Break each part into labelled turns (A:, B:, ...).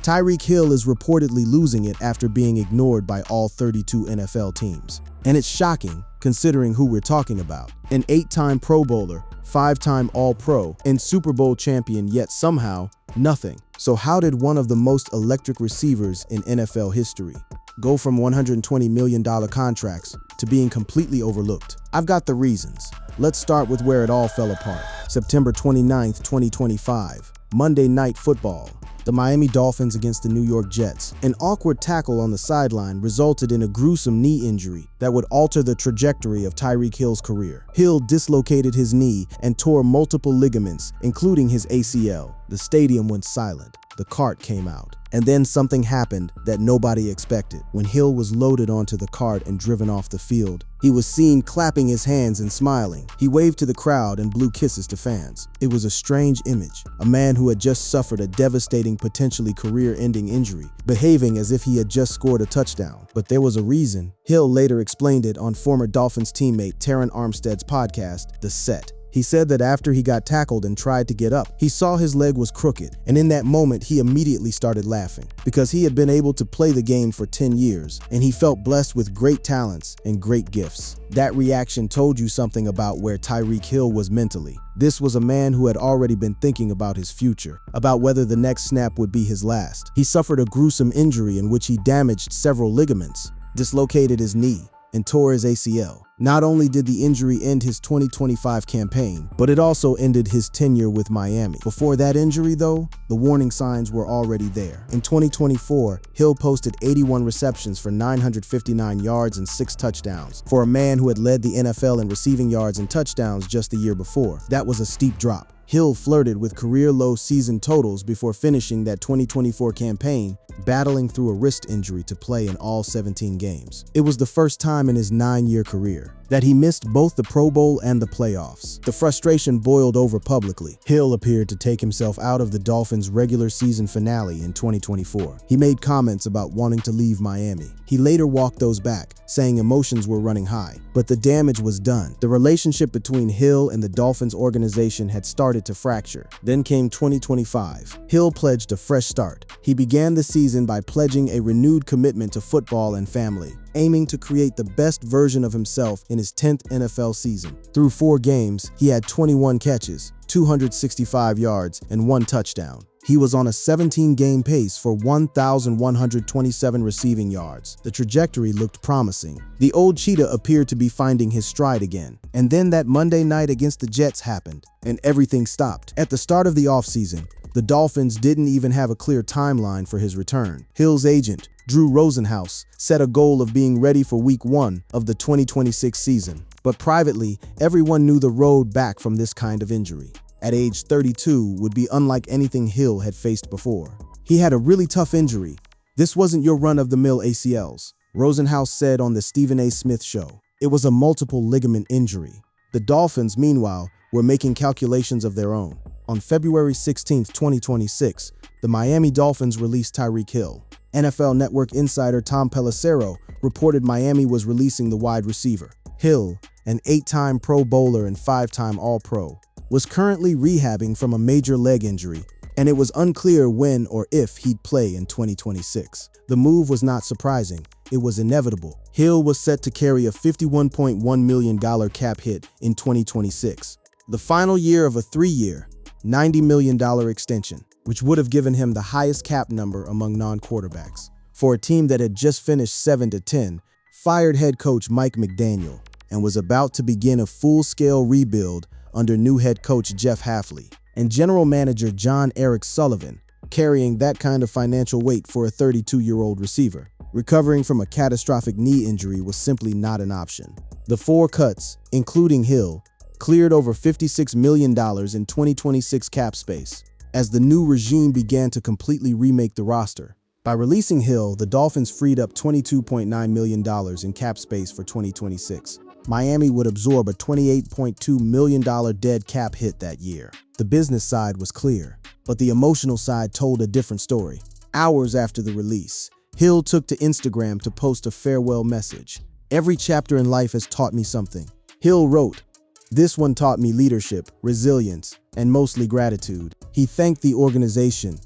A: Tyreek Hill is reportedly losing it after being ignored by all 32 NFL teams. And it's shocking, considering who we're talking about. An 8-time Pro Bowler, 5-time All-Pro, and Super Bowl champion, yet somehow, nothing. So how did one of the most electric receivers in NFL history go from $120 million contracts to being completely overlooked? I've got the reasons. Let's start with where it all fell apart. September 29th, 2025, Monday Night Football. The Miami Dolphins against the New York Jets. An awkward tackle on the sideline resulted in a gruesome knee injury that would alter the trajectory of Tyreek Hill's career. Hill dislocated his knee and tore multiple ligaments, including his ACL. The stadium went silent. The cart came out. And then something happened that nobody expected. When Hill was loaded onto the cart and driven off the field, he was seen clapping his hands and smiling. He waved to the crowd and blew kisses to fans. It was a strange image. A man who had just suffered a devastating, potentially career-ending injury, behaving as if he had just scored a touchdown. But there was a reason. Hill later explained it on former Dolphins teammate Terron Armstead's podcast, The Set. He said that after he got tackled and tried to get up, he saw his leg was crooked, and in that moment he immediately started laughing because he had been able to play the game for 10 years, and he felt blessed with great talents and great gifts. That reaction told you something about where Tyreek Hill was mentally. This was a man who had already been thinking about his future, about whether the next snap would be his last. He suffered a gruesome injury in which he damaged several ligaments, dislocated his knee, and tore his ACL. Not only did the injury end his 2025 campaign, but it also ended his tenure with Miami. Before that injury, though, the warning signs were already there. In 2024, Hill posted 81 receptions for 959 yards and 6 touchdowns. For a man who had led the NFL in receiving yards and touchdowns just the year before, that was a steep drop. Hill flirted with career-low season totals before finishing that 2024 campaign, battling through a wrist injury to play in all 17 games. It was the first time in his 9-year career that he missed both the Pro Bowl and the playoffs. The frustration boiled over publicly. Hill appeared to take himself out of the Dolphins' regular season finale in 2024. He made comments about wanting to leave Miami. He later walked those back, saying emotions were running high. But the damage was done. The relationship between Hill and the Dolphins organization had started to fracture. Then came 2025. Hill pledged a fresh start. He began the season by pledging a renewed commitment to football and family, aiming to create the best version of himself in his 10th NFL season. Through 4 games, he had 21 catches, 265 yards, and 1 touchdown. He was on a 17-game pace for 1,127 receiving yards. The trajectory looked promising. The old cheetah appeared to be finding his stride again. And then that Monday night against the Jets happened, and everything stopped. At the start of the offseason, the Dolphins didn't even have a clear timeline for his return. Hill's agent, Drew Rosenhaus, set a goal of being ready for Week 1 of the 2026 season. But privately, everyone knew the road back from this kind of injury, at age 32, would be unlike anything Hill had faced before. He had a really tough injury. This wasn't your run-of-the-mill ACLs, Rosenhaus said on the Stephen A. Smith Show. It was a multiple ligament injury. The Dolphins, meanwhile, were making calculations of their own. On February 16, 2026, the Miami Dolphins released Tyreek Hill. NFL Network insider Tom Pelissero reported Miami was releasing the wide receiver. Hill, an 8-time Pro Bowler and 5-time All-Pro, was currently rehabbing from a major leg injury, and it was unclear when or if he'd play in 2026. The move was not surprising. It was inevitable. Hill was set to carry a $51.1 million cap hit in 2026, the final year of a 3-year, $90 million extension, which would have given him the highest cap number among non-quarterbacks. For a team that had just finished 7-10, fired head coach Mike McDaniel, and was about to begin a full-scale rebuild under new head coach Jeff Hafley and general manager John Eric Sullivan, carrying that kind of financial weight for a 32-year-old receiver. Recovering from a catastrophic knee injury was simply not an option. The 4 cuts, including Hill, cleared over $56 million in 2026 cap space, as the new regime began to completely remake the roster. By releasing Hill, the Dolphins freed up $22.9 million in cap space for 2026. Miami would absorb a $28.2 million dead cap hit that year. The business side was clear, but the emotional side told a different story. Hours after the release, Hill took to Instagram to post a farewell message. "Every chapter in life has taught me something." Hill wrote, "This one taught me leadership, resilience, and mostly gratitude." He thanked the organization,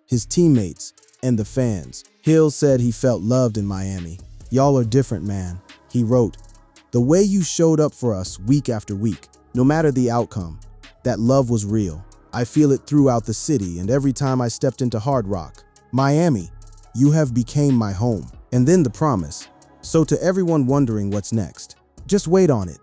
A: his teammates, and the fans. Hill said he felt loved in Miami. "Y'all are different, man," he wrote. "The way you showed up for us week after week, no matter the outcome, that love was real. I feel it throughout the city and every time I stepped into Hard Rock. Miami, you have became my home." And then the promise. So to everyone wondering what's next, just wait on it.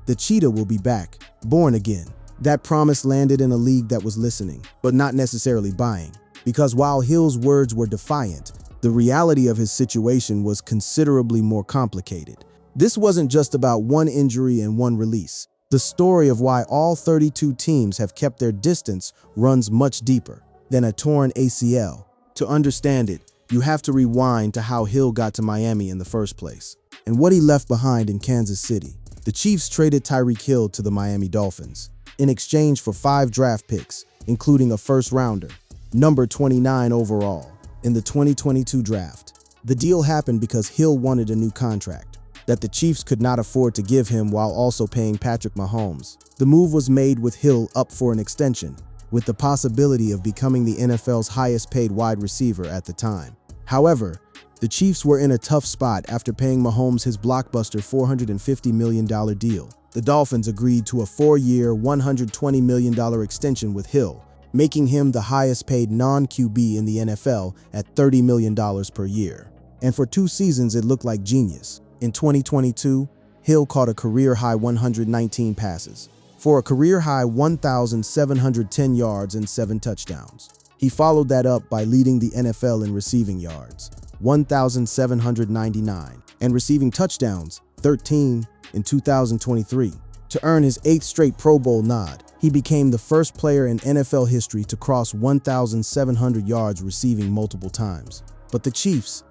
A: The cheetah will be back, born again. That promise landed in a league that was listening, but not necessarily buying. Because while Hill's words were defiant, the reality of his situation was considerably more complicated. This wasn't just about one injury and one release. The story of why all 32 teams have kept their distance runs much deeper than a torn ACL. To understand it, you have to rewind to how Hill got to Miami in the first place, and what he left behind in Kansas City. The Chiefs traded Tyreek Hill to the Miami Dolphins in exchange for 5 draft picks, including a first-rounder, number 29 overall, in the 2022 draft. The deal happened because Hill wanted a new contract that the Chiefs could not afford to give him while also paying Patrick Mahomes. The move was made with Hill up for an extension, with the possibility of becoming the NFL's highest-paid wide receiver at the time. However, the Chiefs were in a tough spot after paying Mahomes his blockbuster $450 million deal. The Dolphins agreed to a 4-year, $120 million extension with Hill, making him the highest-paid non-QB in the NFL at $30 million per year. And for 2 seasons, it looked like genius. In 2022, Hill caught a career-high 119 passes for a career-high 1,710 yards and 7 touchdowns. He followed that up by leading the NFL in receiving yards, 1,799, and receiving touchdowns, 13, in 2023. To earn his 8th straight Pro Bowl nod, he became the first player in NFL history to cross 1,700 yards receiving multiple times. But the Chiefs,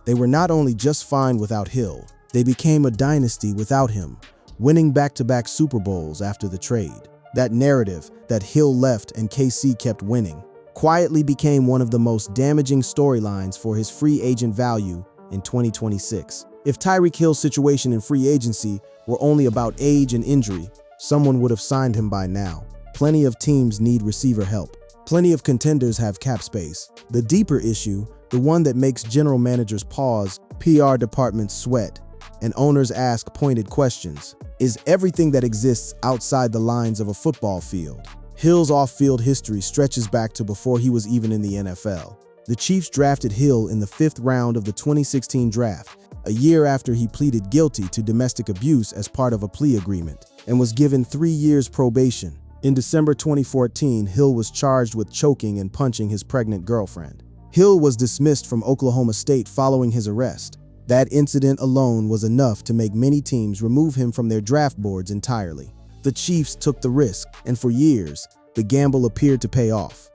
A: they were not only just fine without Hill, they became a dynasty without him, winning back-to-back Super Bowls after the trade. That narrative that Hill left and KC kept winning quietly became one of the most damaging storylines for his free agent value in 2026. If Tyreek Hill's situation in free agency were only about age and injury, someone would have signed him by now. Plenty of teams need receiver help. Plenty of contenders have cap space. The deeper issue, the one that makes general managers pause, PR departments sweat, and owners ask pointed questions, is everything that exists outside the lines of a football field. Hill's off-field history stretches back to before he was even in the NFL. The Chiefs drafted Hill in the 5th round of the 2016 draft, a year after he pleaded guilty to domestic abuse as part of a plea agreement, and was given 3 years probation. In December 2014, Hill was charged with choking and punching his pregnant girlfriend. Hill was dismissed from Oklahoma State following his arrest. That incident alone was enough to make many teams remove him from their draft boards entirely. The Chiefs took the risk, and for years, the gamble appeared to pay off.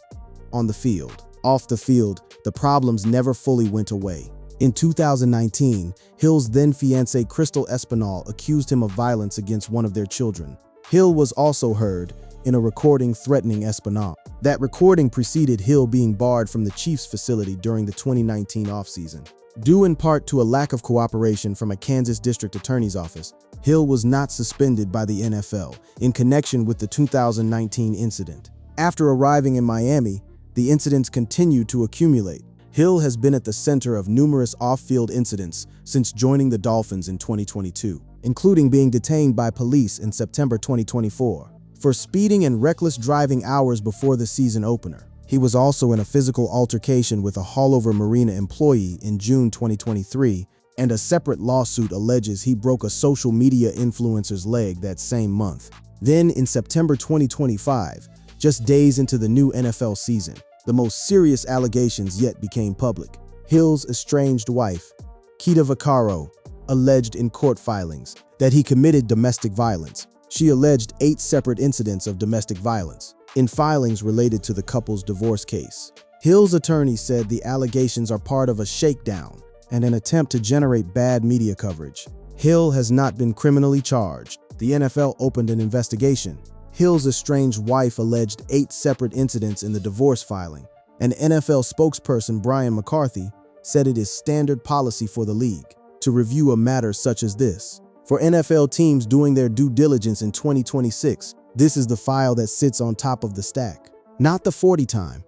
A: On the field. Off the field, the problems never fully went away. In 2019, Hill's then-fiancée Crystal Espinal accused him of violence against one of their children. Hill was also heard in a recording threatening Espinal. That recording preceded Hill being barred from the Chiefs facility during the 2019 offseason. Due in part to a lack of cooperation from a Kansas District Attorney's office, Hill was not suspended by the NFL in connection with the 2019 incident. After arriving in Miami, the incidents continued to accumulate. Hill has been at the center of numerous off-field incidents since joining the Dolphins in 2022, including being detained by police in September 2024 for speeding and reckless driving hours before the season opener. He was also in a physical altercation with a Hallover Marina employee in June 2023, and a separate lawsuit alleges he broke a social media influencer's leg that same month. Then, in September 2025, just days into the new NFL season, the most serious allegations yet became public. Hill's estranged wife, Keita Vaccaro, alleged in court filings that he committed domestic violence. She alleged 8 separate incidents of domestic violence in filings related to the couple's divorce case. Hill's attorney said the allegations are part of a shakedown and an attempt to generate bad media coverage. Hill has not been criminally charged. The NFL opened an investigation. Hill's estranged wife alleged 8 separate incidents in the divorce filing. An NFL spokesperson, Brian McCarthy, said it is standard policy for the league to review a matter such as this. For NFL teams doing their due diligence in 2026, this is the file that sits on top of the stack. Not the 40 time,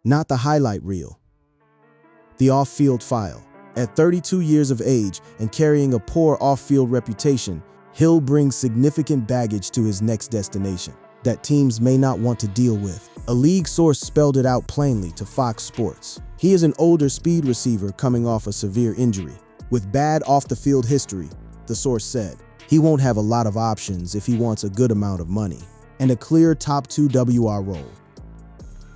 A: not the highlight reel, The off-field file. At 32 years of age and carrying a poor off-field reputation, Hill brings significant baggage to his next destination that teams may not want to deal with. A league source spelled it out plainly to Fox Sports. He is an older speed receiver coming off a severe injury. With bad off-the-field history, the source said, he won't have a lot of options if he wants a good amount of money and a clear top 2 WR role.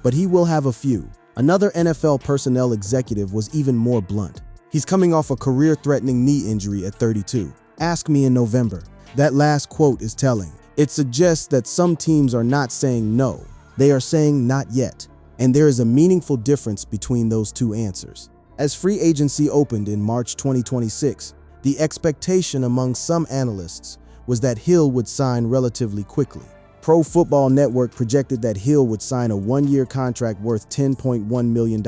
A: But he will have a few. Another NFL personnel executive was even more blunt. He's coming off a career-threatening knee injury at 32. Ask me in November. That last quote is telling. It suggests that some teams are not saying no. They are saying not yet. And there is a meaningful difference between those two answers. As free agency opened in March 2026, the expectation among some analysts was that Hill would sign relatively quickly. Pro Football Network projected that Hill would sign a one-year contract worth $10.1 million.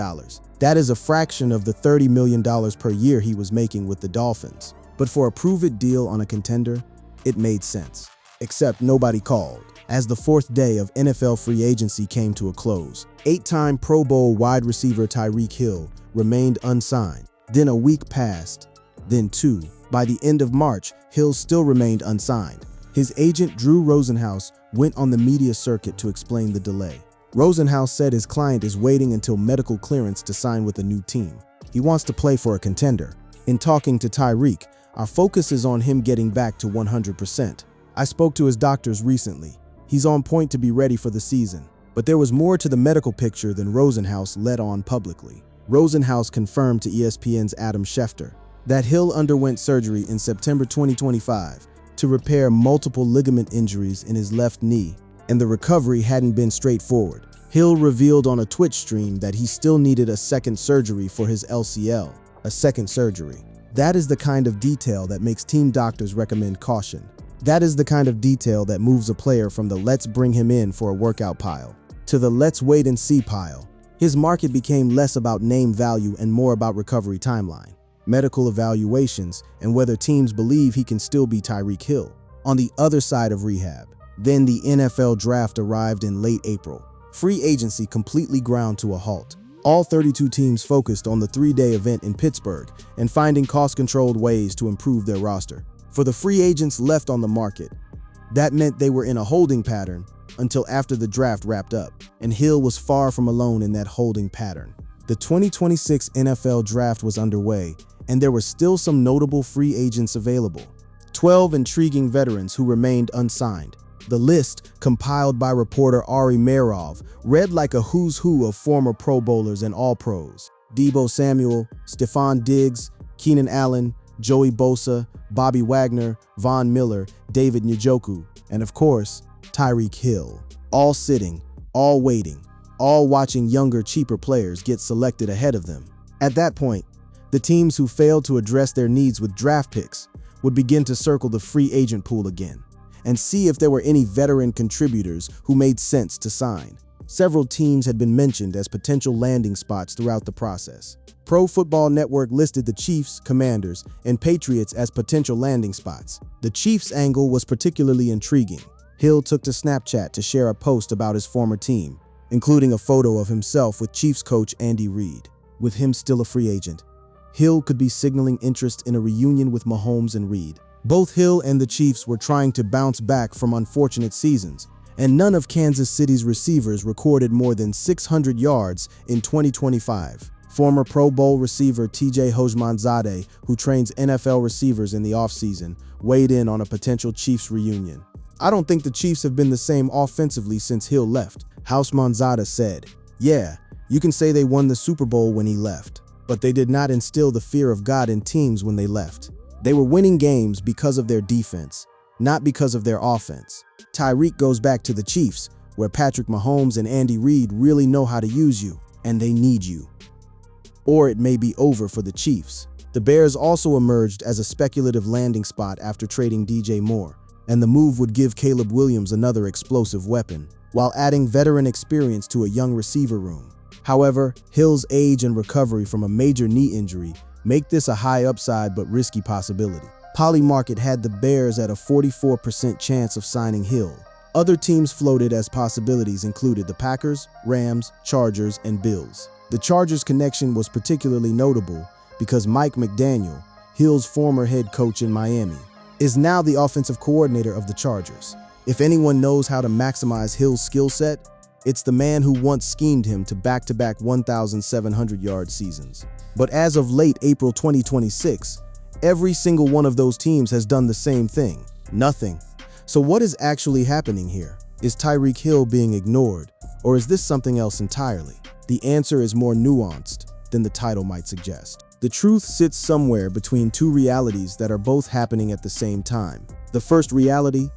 A: That is a fraction of the $30 million per year he was making with the Dolphins. But for a prove-it deal on a contender, it made sense. Except nobody called. As the fourth day of NFL free agency came to a close, 8-time Pro Bowl wide receiver Tyreek Hill remained unsigned. Then a week passed, then 2. By the end of March, Hill still remained unsigned. His agent Drew Rosenhaus went on the media circuit to explain the delay. Rosenhaus said his client is waiting until medical clearance to sign with a new team. He wants to play for a contender. In talking to Tyreek, our focus is on him getting back to 100%. I spoke to his doctors recently. He's on point to be ready for the season. But there was more to the medical picture than Rosenhaus let on publicly. Rosenhaus confirmed to ESPN's Adam Schefter that Hill underwent surgery in September 2025 to repair multiple ligament injuries in his left knee, and the recovery hadn't been straightforward. Hill revealed on a Twitch stream that he still needed a second surgery for his LCL, a second surgery. That is the kind of detail that makes team doctors recommend caution. That is the kind of detail that moves a player from the let's bring him in for a workout pile to the let's wait and see pile. His market became less about name value and more about recovery timeline, medical evaluations, and whether teams believe he can still be Tyreek Hill. On the other side of rehab, then the NFL draft arrived in late April. Free agency completely ground to a halt. All 32 teams focused on the 3-day event in Pittsburgh and finding cost-controlled ways to improve their roster. For the free agents left on the market, that meant they were in a holding pattern until after the draft wrapped up, and Hill was far from alone in that holding pattern. The 2026 NFL draft was underway, and there were still some notable free agents available. 12 intriguing veterans who remained unsigned. The list, compiled by reporter Ari Meirov, read like a who's who of former Pro Bowlers and All-Pros. Deebo Samuel, Stephon Diggs, Keenan Allen, Joey Bosa, Bobby Wagner, Von Miller, David Njoku, and of course, Tyreek Hill. All sitting, all waiting, all watching younger, cheaper players get selected ahead of them. At that point, the teams who failed to address their needs with draft picks would begin to circle the free agent pool again and see if there were any veteran contributors who made sense to sign. Several teams had been mentioned as potential landing spots throughout the process. Pro Football Network listed the Chiefs, Commanders, and Patriots as potential landing spots. The Chiefs angle was particularly intriguing. Hill took to Snapchat to share a post about his former team, including a photo of himself with Chiefs coach Andy Reid. With him still a free agent, Hill could be signaling interest in a reunion with Mahomes and Reid. Both Hill and the Chiefs were trying to bounce back from unfortunate seasons, and none of Kansas City's receivers recorded more than 600 yards in 2025. Former Pro Bowl receiver TJ Houshmandzadeh, who trains NFL receivers in the offseason, weighed in on a potential Chiefs reunion. "I don't think the Chiefs have been the same offensively since Hill left," Houshmandzadeh said. "Yeah, you can say they won the Super Bowl when he left, but they did not instill the fear of God in teams when they left. They were winning games because of their defense, not because of their offense." Tyreek goes back to the Chiefs, where Patrick Mahomes and Andy Reid really know how to use you, and they need you. Or it may be over for the Chiefs. The Bears also emerged as a speculative landing spot after trading DJ Moore, and the move would give Caleb Williams another explosive weapon, while adding veteran experience to a young receiver room. However, Hill's age and recovery from a major knee injury make this a high upside but risky possibility. Polymarket had the Bears at a 44% chance of signing Hill. Other teams floated as possibilities included the Packers, Rams, Chargers, and Bills. The Chargers connection was particularly notable because Mike McDaniel, Hill's former head coach in Miami, is now the offensive coordinator of the Chargers. If anyone knows how to maximize Hill's skill set, it's the man who once schemed him to back-to-back 1,700-yard seasons. But as of late April 2026, every single one of those teams has done the same thing. Nothing. So what is actually happening here? Is Tyreek Hill being ignored, or is this something else entirely? The answer is more nuanced than the title might suggest. The truth sits somewhere between two realities that are both happening at the same time. The first reality: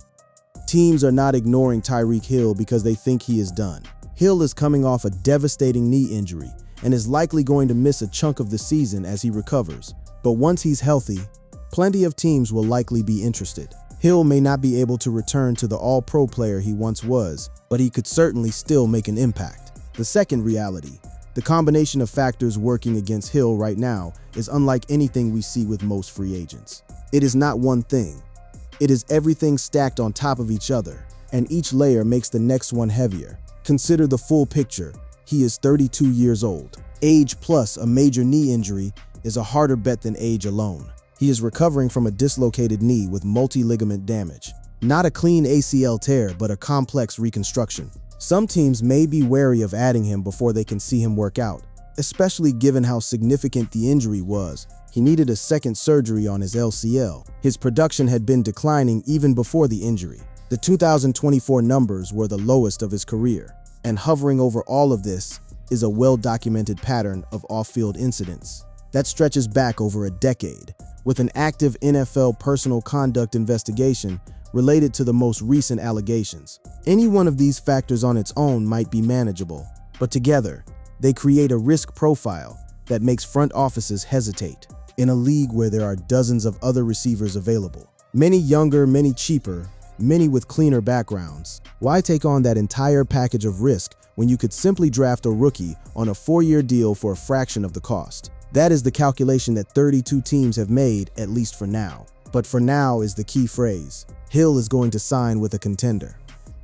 A: teams are not ignoring Tyreek Hill because they think he is done. Hill is coming off a devastating knee injury and is likely going to miss a chunk of the season as he recovers. But once he's healthy, plenty of teams will likely be interested. Hill may not be able to return to the all-pro player he once was, but he could certainly still make an impact. The second reality: the combination of factors working against Hill right now is unlike anything we see with most free agents. It is not one thing. It is everything stacked on top of each other, and each layer makes the next one heavier. Consider the full picture. He is 32 years old. Age plus a major knee injury is a harder bet than age alone. He is recovering from a dislocated knee with multi-ligament damage. Not a clean ACL tear, but a complex reconstruction. Some teams may be wary of adding him before they can see him work out, especially given how significant the injury was. He needed a second surgery on his LCL. His production had been declining even before the injury. The 2024 numbers were the lowest of his career, and hovering over all of this is a well-documented pattern of off-field incidents that stretches back over a decade, with an active NFL personal conduct investigation related to the most recent allegations. Any one of these factors on its own might be manageable, but together, they create a risk profile that makes front offices hesitate. In a league where there are dozens of other receivers available, many younger, many cheaper, many with cleaner backgrounds, why take on that entire package of risk when you could simply draft a rookie on a 4-year deal for a fraction of the cost? That is the calculation that 32 teams have made, at least for now. But for now is the key phrase. Hill is going to sign with a contender.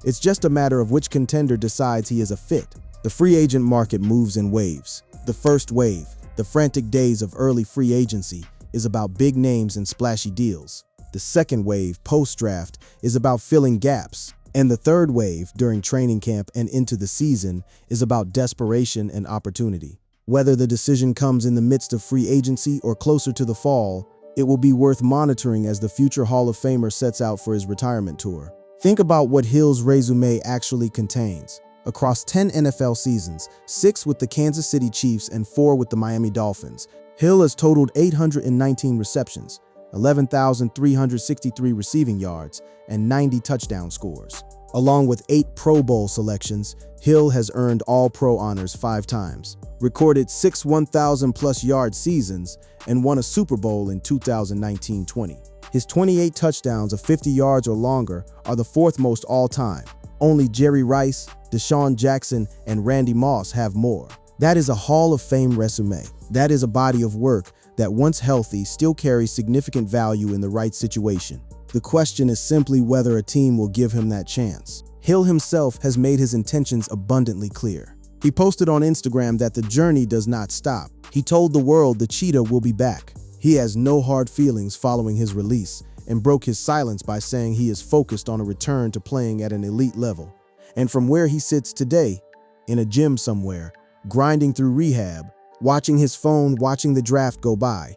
A: It's just a matter of which contender decides he is a fit. The free agent market moves in waves. The first wave, the frantic days of early free agency, is about big names and splashy deals. The second wave, post-draft, is about filling gaps. And the third wave, during training camp and into the season, is about desperation and opportunity. Whether the decision comes in the midst of free agency or closer to the fall, it will be worth monitoring as the future Hall of Famer sets out for his retirement tour. Think about what Hill's resume actually contains. Across 10 NFL seasons, 6 with the Kansas City Chiefs and 4 with the Miami Dolphins, Hill has totaled 819 receptions, 11,363 receiving yards, and 90 touchdown scores. Along with 8 Pro Bowl selections, Hill has earned All-Pro honors 5 times, recorded 6 1,000-plus yard seasons, and won a Super Bowl in 2019-20. His 28 touchdowns of 50 yards or longer are the 4th most all-time. Only Jerry Rice, Deshaun Jackson, and Randy Moss have more. That is a Hall of Fame resume. That is a body of work that, once healthy, still carries significant value in the right situation. The question is simply whether a team will give him that chance. Hill himself has made his intentions abundantly clear. He posted on Instagram that the journey does not stop. He told the world the cheetah will be back. He has no hard feelings following his release and broke his silence by saying he is focused on a return to playing at an elite level. And from where he sits today, in a gym somewhere, grinding through rehab, watching his phone, watching the draft go by,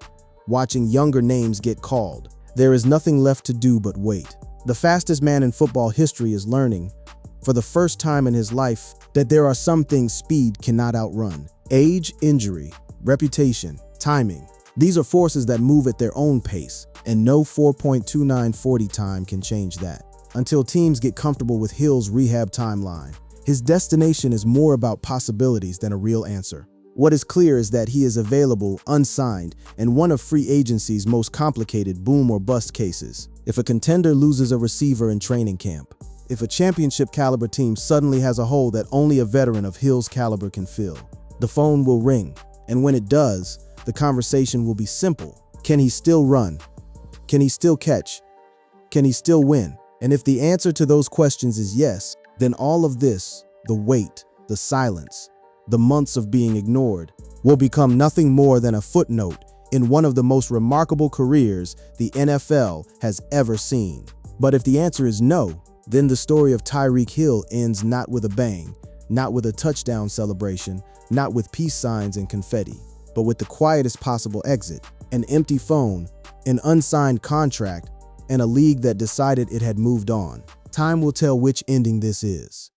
A: watching younger names get called, there is nothing left to do but wait. The fastest man in football history is learning, for the first time in his life, that there are some things speed cannot outrun. Age, injury, reputation, timing. These are forces that move at their own pace, and no 4.2940 time can change that. Until teams get comfortable with Hill's rehab timeline, his destination is more about possibilities than a real answer. What is clear is that he is available, unsigned, and one of free agency's most complicated boom or bust cases. If a contender loses a receiver in training camp, if a championship caliber team suddenly has a hole that only a veteran of Hill's caliber can fill, the phone will ring, and when it does, the conversation will be simple. Can he still run? Can he still catch? Can he still win? And if the answer to those questions is yes, then all of this, the wait, the silence, the months of being ignored, will become nothing more than a footnote in one of the most remarkable careers the NFL has ever seen. But if the answer is no, then the story of Tyreek Hill ends not with a bang, not with a touchdown celebration, not with peace signs and confetti, but with the quietest possible exit, an empty phone, an unsigned contract, and a league that decided it had moved on. Time will tell which ending this is.